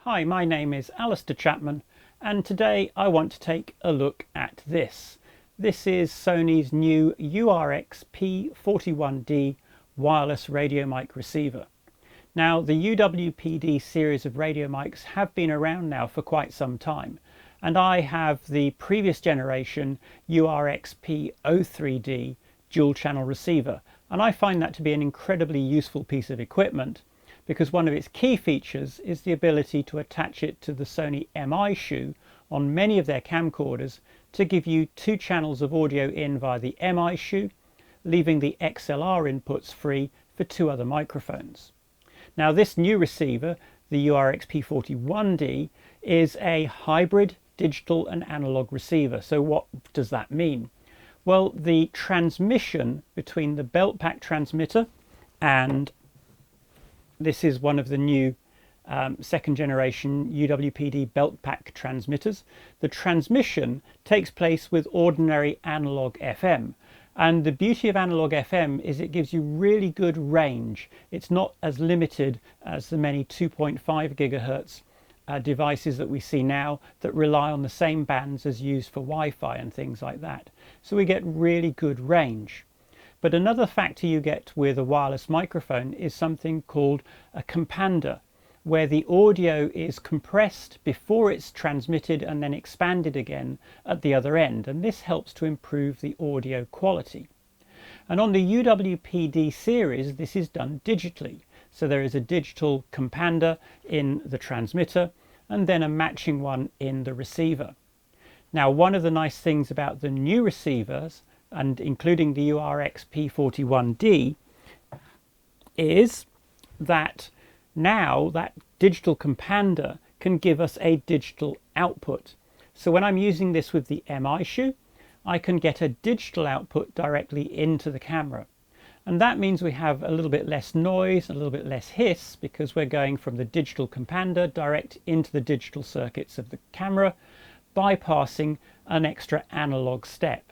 Hi, my name is Alistair Chapman, and today I want to take a look at this. This is Sony's new URX P41D wireless radio mic receiver. Now, the UWP-D series of radio mics have been around now for quite some time, and I have the previous generation URX P43D dual channel receiver, and I find that to be an incredibly useful piece of equipment, because one of its key features is the ability to attach it to the Sony MI shoe on many of their camcorders to give you two channels of audio in via the MI shoe, leaving the XLR inputs free for two other microphones. Now, this new receiver, the URX P41D, is a hybrid digital and analog receiver. So what does that mean? Well, the transmission between the belt pack transmitter, and this is one of the new second generation UWP-D belt pack transmitters. The transmission takes place with ordinary analog FM. And the beauty of analog FM is it gives you really good range. It's not as limited as the many 2.5 gigahertz devices that we see now that rely on the same bands as used for Wi-Fi and things like that. So we get really good range. But another factor you get with a wireless microphone is something called a compander, where the audio is compressed before it's transmitted and then expanded again at the other end, and this helps to improve the audio quality. And on the UWP-D series, this is done digitally. So there is a digital compander in the transmitter and then a matching one in the receiver. Now, one of the nice things about the new receivers, and including the URX P41D, is that now that digital compander can give us a digital output. So when I'm using this with the MI shoe, I can get a digital output directly into the camera. And that means we have a little bit less noise, a little bit less hiss, because we're going from the digital compander direct into the digital circuits of the camera, bypassing an extra analog step.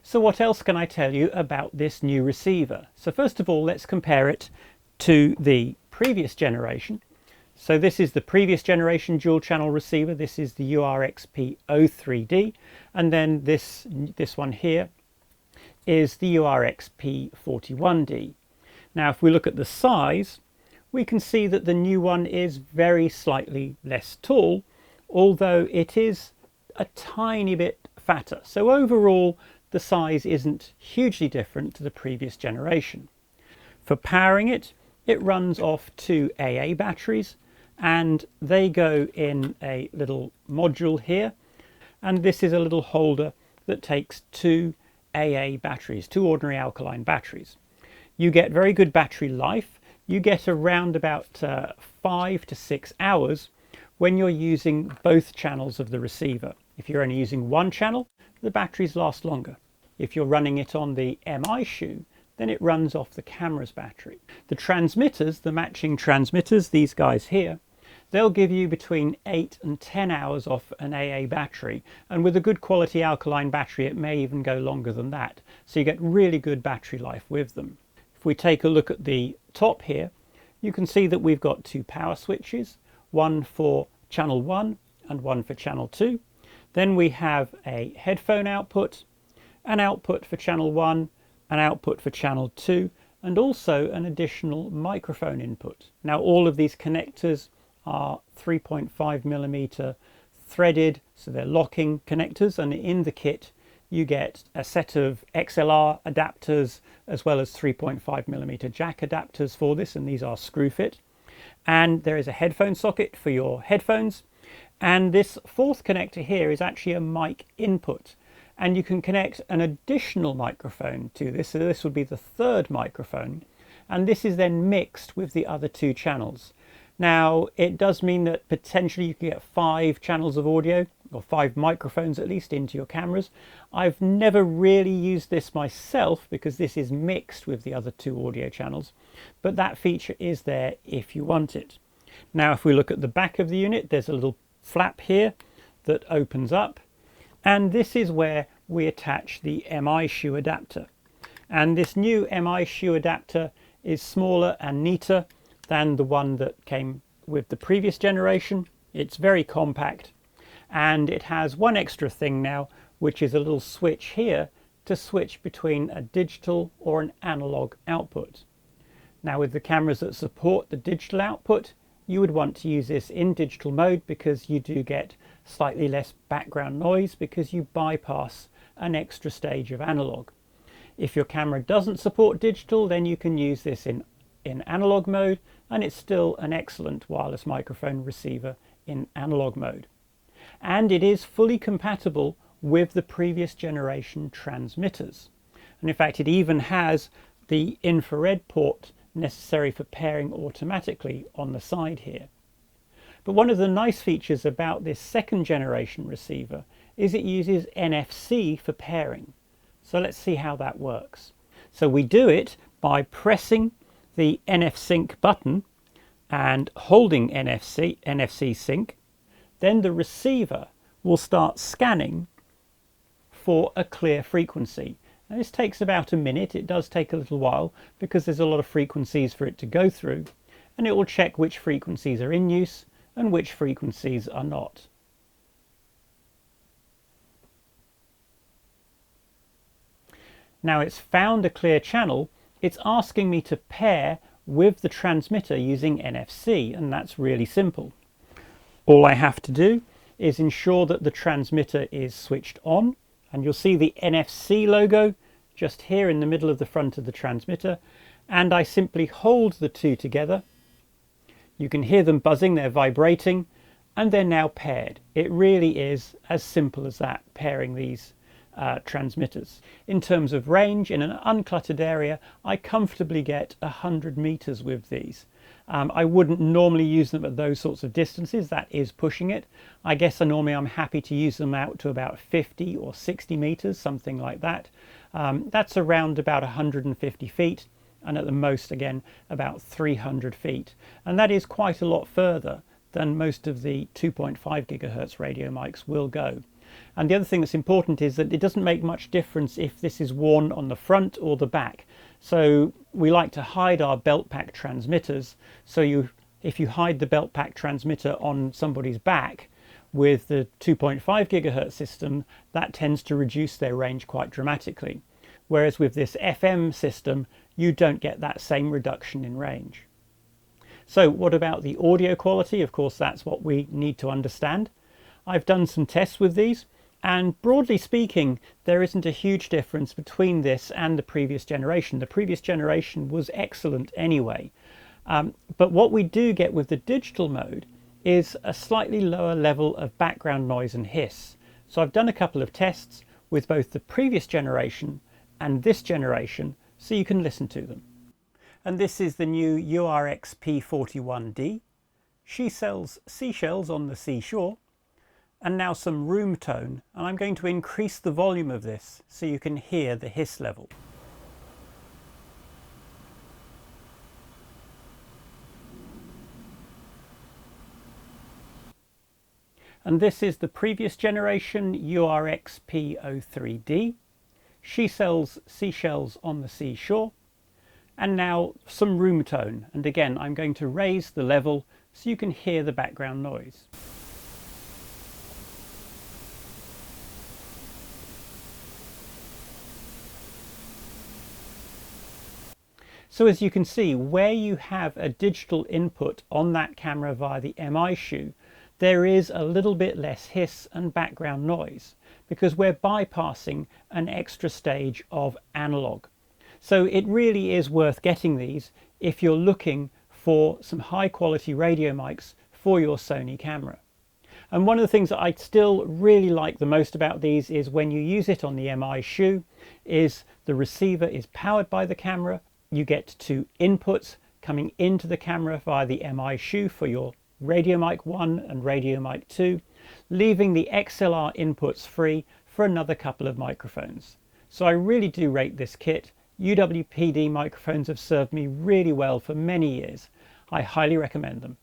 So what else can I tell you about this new receiver? So first of all, let's compare it to the previous generation. So this is the previous generation dual channel receiver. This is the URX P03D, and then this one here is the URX P41D. Now, if we look at the size, we can see that the new one is very slightly less tall, although it is a tiny bit fatter. So overall, the size isn't hugely different to the previous generation. For powering it, it runs off two AA batteries, and they go in a little module here, and this is a little holder that takes two AA batteries, two ordinary alkaline batteries. You get very good battery life. You get around about 5 to 6 hours when you're using both channels of the receiver. If you're only using one channel, the batteries last longer. If you're running it on the MI shoe, then it runs off the camera's battery. The transmitters, the matching transmitters, these guys here, they'll give you between 8 and 10 hours off an AA battery, and with a good quality alkaline battery it may even go longer than that. So you get really good battery life with them. If we take a look at the top here, you can see that we've got two power switches, one for channel 1 and one for channel 2. Then we have a headphone output, an output for channel 1, an output for channel 2, and also an additional microphone input. Now, all of these connectors are 3.5mm threaded, so they're locking connectors, and in the kit you get a set of XLR adapters as well as 3.5mm jack adapters for this, and these are screw fit. And there is a headphone socket for your headphones, and this fourth connector here is actually a mic input. And you can connect an additional microphone to this, so this would be the third microphone, and this is then mixed with the other two channels. Now, it does mean that potentially you can get 5 channels of audio, or 5 microphones at least, into your cameras. I've never really used this myself because this is mixed with the other 2 audio channels, but that feature is there if you want it. Now, if we look at the back of the unit, there's a little flap here that opens up, and this is where we attach the MI shoe adapter. And this new MI shoe adapter is smaller and neater than the one that came with the previous generation. It's very compact, and it has one extra thing now, which is a little switch here to switch between a digital or an analog output. Now, with the cameras that support the digital output, you would want to use this in digital mode because you do get slightly less background noise because you bypass an extra stage of analog. If your camera doesn't support digital, then you can use this in analog mode, and it's still an excellent wireless microphone receiver in analog mode. And it is fully compatible with the previous generation transmitters. And in fact, it even has the infrared port necessary for pairing automatically on the side here. But one of the nice features about this second generation receiver is it uses NFC for pairing. So let's see how that works. So we do it by pressing the NFC sync button and holding NFC sync. Then the receiver will start scanning for a clear frequency. Now, this takes about a minute. It does take a little while because there's a lot of frequencies for it to go through, and it will check which frequencies are in use and which frequencies are not. Now it's found a clear channel. It's asking me to pair with the transmitter using NFC, and that's really simple. All I have to do is ensure that the transmitter is switched on, and you'll see the NFC logo just here in the middle of the front of the transmitter, and I simply hold the two together. You can hear them buzzing, they're vibrating, and they're now paired. It really is as simple as that, pairing these transmitters. In terms of range, in an uncluttered area, I comfortably get 100 meters with these. I wouldn't normally use them at those sorts of distances. That is pushing it. I guess I'm happy to use them out to about 50 or 60 meters, something like that. That's around about 150 feet, and at the most, again, about 300 feet. And that is quite a lot further than most of the 2.5 gigahertz radio mics will go. And the other thing that's important is that it doesn't make much difference if this is worn on the front or the back. So we like to hide our belt pack transmitters. So if you hide the belt pack transmitter on somebody's back with the 2.5 gigahertz system, that tends to reduce their range quite dramatically. Whereas with this FM system, you don't get that same reduction in range. So what about the audio quality? Of course, that's what we need to understand. I've done some tests with these, and broadly speaking, there isn't a huge difference between this and the previous generation. The previous generation was excellent anyway. But what we do get with the digital mode is a slightly lower level of background noise and hiss. So I've done a couple of tests with both the previous generation and this generation, so you can listen to them. And this is the new URX P41D. She sells seashells on the seashore. And now some room tone, and I'm going to increase the volume of this so you can hear the hiss level. And this is the previous generation URX P43D. She sells seashells on the seashore. And now some room tone, and again I'm going to raise the level so you can hear the background noise. So as you can see, where you have a digital input on that camera via the MI shoe, there is a little bit less hiss and background noise because we're bypassing an extra stage of analog. So it really is worth getting these if you're looking for some high quality radio mics for your Sony camera. And one of the things that I still really like the most about these is when you use it on the MI shoe is the receiver is powered by the camera. You get two inputs coming into the camera via the MI shoe for your Radio Mic 1 and Radio Mic 2, leaving the XLR inputs free for another couple of microphones. So I really do rate this kit. UWP-D microphones have served me really well for many years. I highly recommend them.